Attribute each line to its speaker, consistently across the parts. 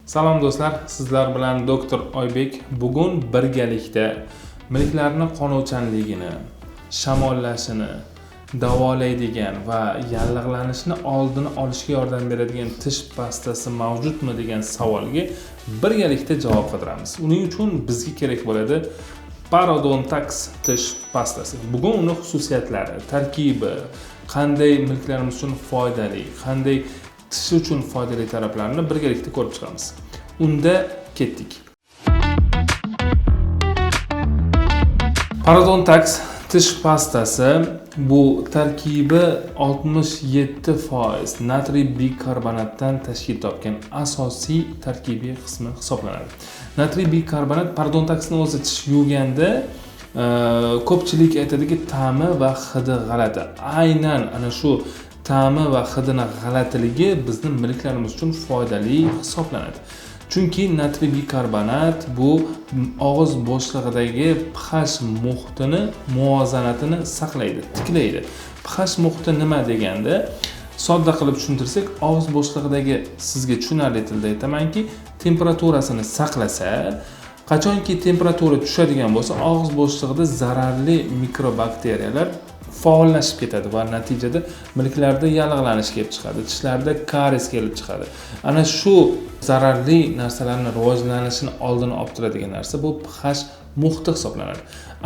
Speaker 1: Salom do'stlar, sizlar bilan doktor Oybek. Bugun birgalikda milklarni qonuvchanligini, shamollashini, davolaydigan va yallig'lanishni oldini olishga yordam beradigan tish pastasi mavjudmi degan savolga birgalikda javob qidiramiz. Uning uchun bizga kerak bo'ladi Parodontax tish pastasi. Bugun uni xususiyatlari, tarkibi, qanday milklarimiz uchun foydali, qanday tish uchun foydali taraflarini birgalikda ko'rib chiqamiz. Unda ketdik. Parodontax tish pastasi bu tarkibi 67% natriy bikarbonatdan tashkil topgan asosiy tarkibiy qismi hisoblanadi. Natriy bikarbonat Parodontaxni o'zi tish yuvganda ko'pchilik aytadiki, ta'mi va hidi g'alati. Aynan ana shu ta'mi va hidini g'alatiligi bizning milklarimiz uchun foydali hisoblanadi. Chunki natriy bikarbonat bu og'iz bo'shlig'idagi pH muhitini muvozanatini saqlaydi, tiklaydi. pH muhiti nima deganda, sodda qilib tushuntirsak, og'iz bo'shlig'idagi, sizga tushunarli tilda aytamanki, temperaturasini saqlasa, qachonki temperatura tushadigan bo'lsa, og'iz bo'shlig'ida zararli mikrobakteriyalar faollashib ketadi va natijada milklarda yallig'lanish kelib chiqadi, tishlarda karies kelib chiqadi. Ana shu zararli narsalarning rivojlanishini oldini olib turadigan narsa bu pH muhiti hisoblanadi.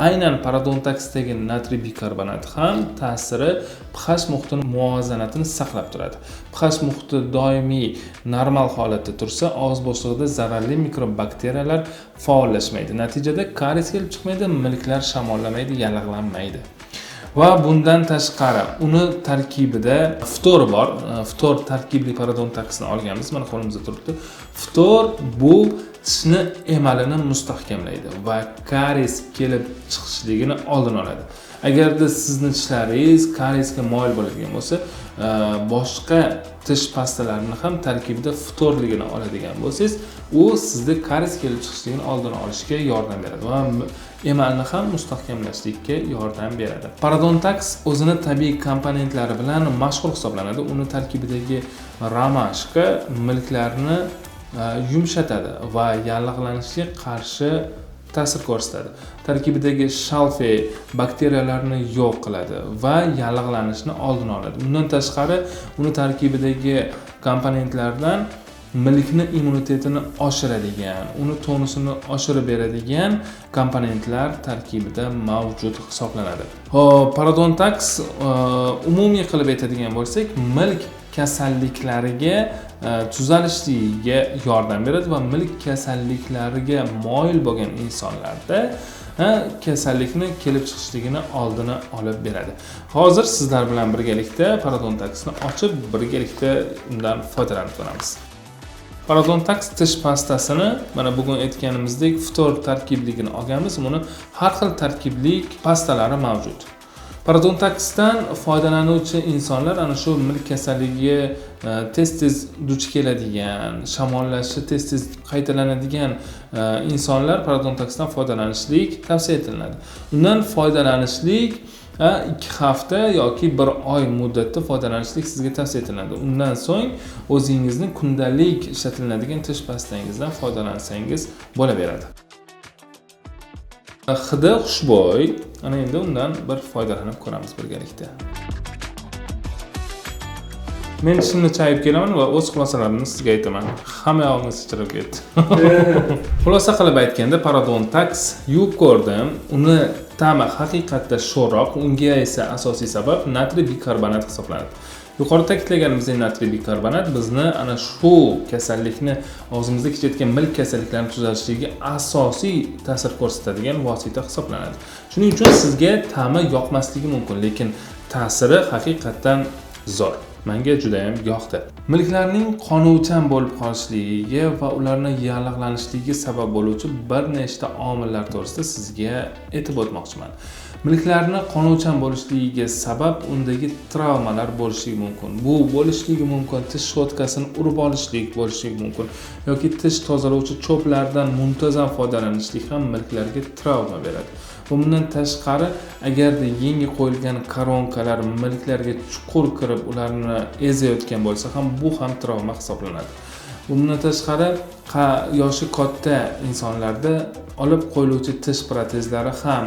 Speaker 1: Aynan Parodontaxdagi natriy bikarbonat ham ta'siri pH muhitining muvozanatini saqlab turadi. pH muhiti doimiy normal holatda tursa, og'iz bo'shlig'ida zararli mikrobakteriyalar faollashmaydi. Natijada karies kelib chiqmaydi, milklar shamollamaydi, yallig'lanmaydi. Va bundan tashqari uni tarkibida ftor bor. Ftor tarkibli Parodontaxni olganmiz. Mana qo'limizda turibdi. Ftor bu tishni emalini mustahkamlaydi va karies kelib chiqishligini oldini oladi. Agarda sizning tishlaringiz kariesga moyil bo'ladigan bo'lsa, boshqa tish pastalarini ham tarkibida ftorligini oladigan bo'lsangiz, u sizda karies kelib chiqishligini oldini olishga yordam beradi va emalni ham mustahkamlashlikka yordam beradi. Parodontax o'zini tabiiy komponentlari bilan mashhur hisoblanadi. Uni tarkibidagi romashka milklarni yumshatadi va yallig'lanishga qarshi ta'sir ko'rsatadi. Tarkibidagi shalfey bakteriyalarni yo'q qiladi va yallig'lanishni oldini oladi. Bundan tashqari, uni tarkibidagi komponentlardan milkni immunitetini oshiradigan, uni tonusini oshirib beradigan komponentlar tarkibida mavjud hisoblanadi. Parodontax umumiy qilib aytadigan bo'lsak, milk kasalliklariga tuzalishligiga yordam beradi va milk kasalliklariga moyil bo'lgan insonlarda kasallikni kelib chiqishligini oldini olib beradi. Hozir sizlar bilan birgalikda Parodontaxni ochib, birgalikda undan foydalanib ko'ramiz. Parodontax tish pastasini mana bugun aytganimizdek ftor tarkibligini olganmiz. Buni har xil tarkiblik pastalari mavjud. Parodontaxdan foydalanuvchi insonlar ana shu milk kasalligiga tez-tez duch keladigan, shamollashi tez-tez qaytalanadigan insonlar Parodontaxdan foydalanishlik tavsiya etiladi. Undan foydalanishlik 2 hafta yoki 1 oy muddatda foydalanishlik sizga tavsiya etiladi. Undan so'ng o'zingizning kundalik ishlatiladigan tish pastangizdan foydalansangiz bo'laveradi. Hidi xushbo'y. Ana endi undan bir foydalanib ko'ramiz birgalikda. Men tishimni chayib kelaman va o'z xulosalarimni sizga aytaman. Hamma yog'ingiz chiqib ketdi. Xulosa qilib aytganda, Parodontax yuvib ko'rdim. Uni ta'mi haqiqatda sho'roq, unga esa asosiy sabab natriy bikarbonat hisoblanadi. Yuqorida ta'kidlaganimizdek, natriy bikarbonat bizni ana shu kasallikni, og'zimizda kechayotgan milk kasalliklarini tuzatishligiga asosiy ta'sir ko'rsatadigan vosita hisoblanadi. Shuning uchun sizga ta'mi yoqmasligi mumkin, lekin ta'siri haqiqatdan zo'r. Menga juda ham yoqdi. Milklarning qonuvchan bo'lib qolishligiga va ularning yallig'lanishligiga sabab bo'luvchi bir nechta omillar to'g'risida sizga aytib o'tmoqchiman. Milklarni qonuvchan bo'lishligiga sabab undagi travmalar bo'lishligi mumkin. Bu bo'lishligi mumkin tish shotkasini urib olishlik bo'lishligi mumkin yoki tish tozalovchi cho'plardan muntazam foydalanishlik ham milklarga travma beradi. Bundan tashqari, agarda yangi qo'yilgan koronkalar milklarga chuqur kirib ularni ezayotgan bo'lsa ham bu ham travma hisoblanadi. Bundan tashqari yoshi katta insonlarda olib qo'yiluvchi tish protezlari ham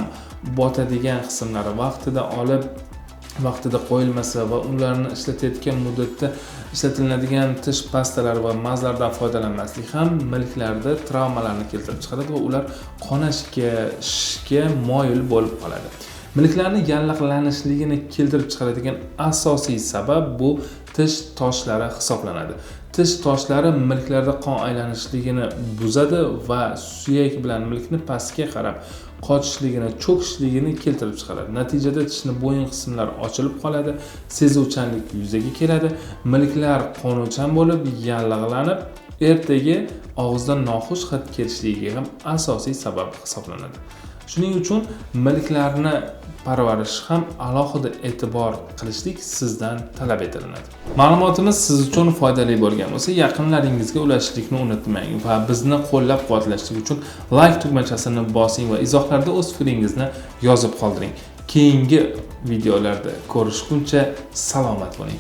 Speaker 1: botadigan qismlari vaqtida qo'yilmasa va ularni ishlatayotgan muddatda ishlatiladigan tish pastalari va mazlardan foydalanmaslik ham milklarda travmalarni keltirib chiqaradi va ular qonashga, shishga moyil bo'lib qoladi. Milklarning yallig'lanishligini keltirib chiqaradigan asosiy sabab bu tish toshlari hisoblanadi. Tish toshlari milklarda qon aylanishligini buzadi va suyak bilan milkni pastga qarab qochishligini, cho'kishligini keltirib chiqaradi. Natijada tishni bo'yin qismlari ochilib qoladi, sezuvchanlik yuzaga keladi, milklar qonuvchan bo'lib, yallig'lanib, ertaga og'izdan noxush hid kelishligiga ham asosiy sabab hisoblanadi. Shuning uchun milklarni parvarish ham alohida e'tibor qilishlik sizdan talab etiladi. Ma'lumotimiz siz uchun foydali bo'lgan bo'lsa, yaqinlaringizga ulashishlikni unutmang va bizni qo'llab-quvvatlashlik uchun like tugmachasini bosing va izohlarda o'z fikringizni yozib qoldiring. Keyingi videolarda ko'rishguncha salomat bo'ling.